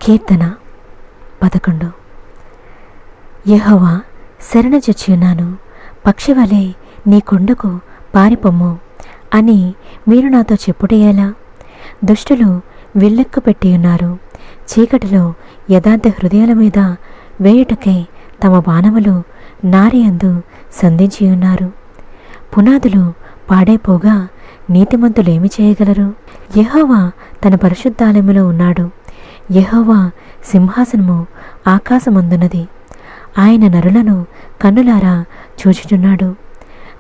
కీర్తన 11. యెహోవా, శరణుజొచ్చియున్నాను, పక్షివలె నీ కొండకు పారిపొమ్ము అని మీరు నాతో చెప్పుటయేలా? దుష్టులు విల్లెక్కు పెట్టియున్నారు, చీకటిలో యథార్థ హృదయాల మీద వేయుటకై తమ బాణములు నారియందు సంధించియున్నారు. పునాదులు పాడైపోగా నీతిమంతులేమి చేయగలరు? యెహోవా తన పరిశుద్ధాలయములో ఉన్నాడు. యెహోవా సింహాసనము ఆకాశమందున్నది. ఆయన నరులను కన్నులారా చూచుచున్నాడు.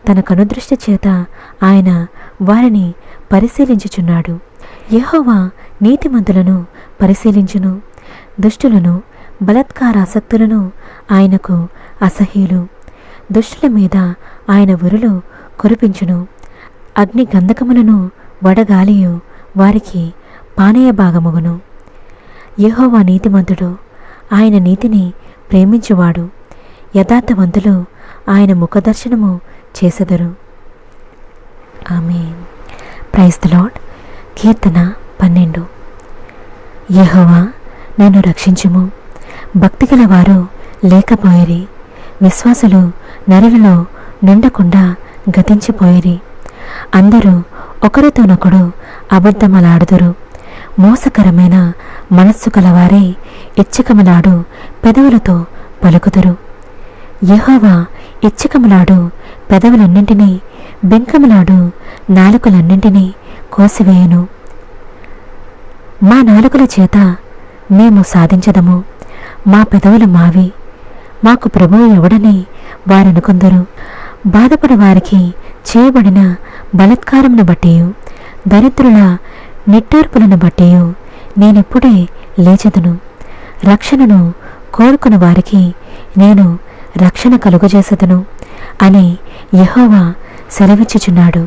తన కనుదృష్టి చేత ఆయన వారిని పరిశీలించుచున్నాడు. యెహోవా నీతిమంతులను పరిశీలించును, దుష్టులను బలాత్కారాసక్తులను ఆయనకు అసహ్యులు. దుష్టుల మీద ఆయన ఉరులు కురిపించును, అగ్ని గంధకములను వడగాలియు వారికి పానీయ భాగమగును. యెహోవా నీతిమంతుడు, ఆయన నీతిని ప్రేమించువాడు. యథార్థవంతులు ఆయన ముఖదర్శనము చేసెదరు. ఆమేన్. Praise the Lord. కీర్తన 12. యెహోవా, నన్ను రక్షించుము. భక్తిగల వారు లేకపోయిరి, విశ్వాసులు నరులలో నిండకుండా గతించిపోయిరి. అందరూ ఒకరితోనొకడు అబద్ధమలాడుదురు. మోసకరమైన మనస్సు కలవారే ఇచ్చకములాడు పెదవులతో పలుకుదురు. యెహోవా ఇచ్చకములాడు పెదవులన్నింటినీ, బెంకములాడు నాలుకలన్నింటినీ కోసివేయును. మా నాలుకల చేత మేము సాధించదము, మా పెదవులు మావి, మాకు ప్రభువు ఎవడని వారనుకొందరు. బాధపడి వారికి చేయబడిన బలాత్కారమును బట్టియు దరిద్రుల నిట్టూర్పులను బట్టియు నేనిప్పుడే లేచెదను. రక్షణను కోరుకుని వారికి నేను రక్షణ కలుగజేసెదను అని యెహోవా సెలవిచ్చుచున్నాడు.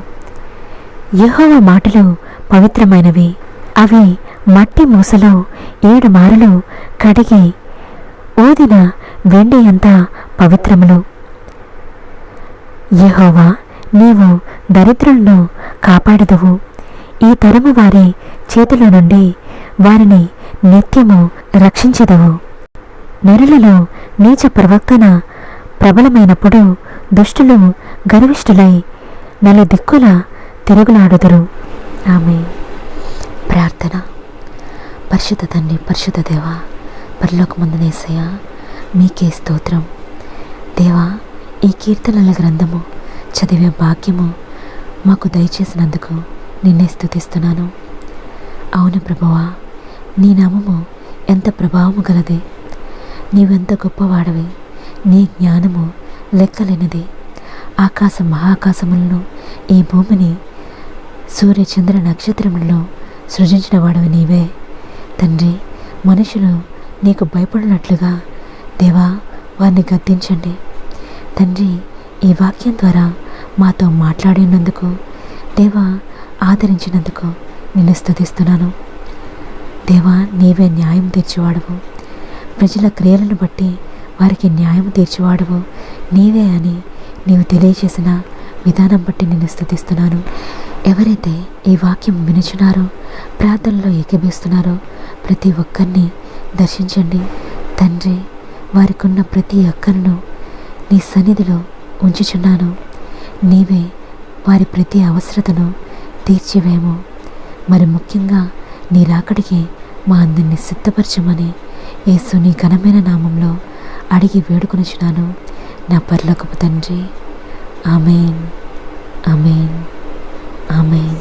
యెహోవా మాటలు పవిత్రమైనవి, అవి మట్టి మూసలో 7 మారులు కడిగి ఊదిన వెండి అంత పవిత్రములు. యెహోవా, నీవు దరిద్రులను కాపాడదవు. ఈ తరము వారి చేతిలో నుండి వారిని నిత్యము రక్షించెదవు. నరులలో నీచ ప్రవర్తన ప్రబలమైనప్పుడు దుష్టులు గర్విష్ఠులై నలుదిక్కుల తిరుగులాడుదురు. ఆమేన్. ప్రార్థన. పరిశుద్ధ తండ్రి, పరిశుద్ధ దేవా, పరలోకమందున యేసయ్యా, మీకే స్తోత్రం. దేవా, ఈ కీర్తనల గ్రంథము చదివే భాగ్యము మాకు దయచేసినందుకు నిన్నే స్తుతిస్తున్నాను. అవును ప్రభువా, నీ నామము ఎంత ప్రభావము గలది, నీవెంత గొప్పవాడవి, నీ జ్ఞానము లెక్కలేనిది. ఆకాశం మహాకాశములను, ఈ భూమిని, సూర్య చంద్ర నక్షత్రములను సృజించిన వాడవి నీవే. తండ్రి, మనుషులు నీకు భయపడినట్లుగా దేవా వారిని గద్దించండి. తండ్రి, ఈ వాక్యం ద్వారా మాతో మాట్లాడినందుకు దేవా, ఆదరించినందుకు నిన్ను స్తుతిస్తున్నాను. దేవా, నీవే న్యాయం తీర్చేవాడవు. ప్రజల క్రియలను బట్టి వారికి న్యాయం తీర్చేవాడవు నీవే అని నీవు తెలియచేసిన విధానం బట్టి నిన్ను స్తుతిస్తున్నాను. ఎవరైతే ఈ వాక్యం వినుచున్నారో, ప్రార్థనలో ఏకీభవిస్తున్నారో ప్రతి ఒక్కరిని దర్శించండి. తండ్రి, వారికి ఉన్న ప్రతి ఒక్కరిను నీ సన్నిధిలో ఉంచుచున్నాను. నీవే వారి ప్రతి అవసరతను తీర్చివేము. మరి ముఖ్యంగా నీ రాకడికి మా అందరినీ సిద్ధపరచమని యేసు నీ ఘనమైన నామంలో అడిగి వేడుకొనుచున్నాను నా పరలోకపు తండ్రి. ఆమేన్, ఆమేన్, ఆమేన్.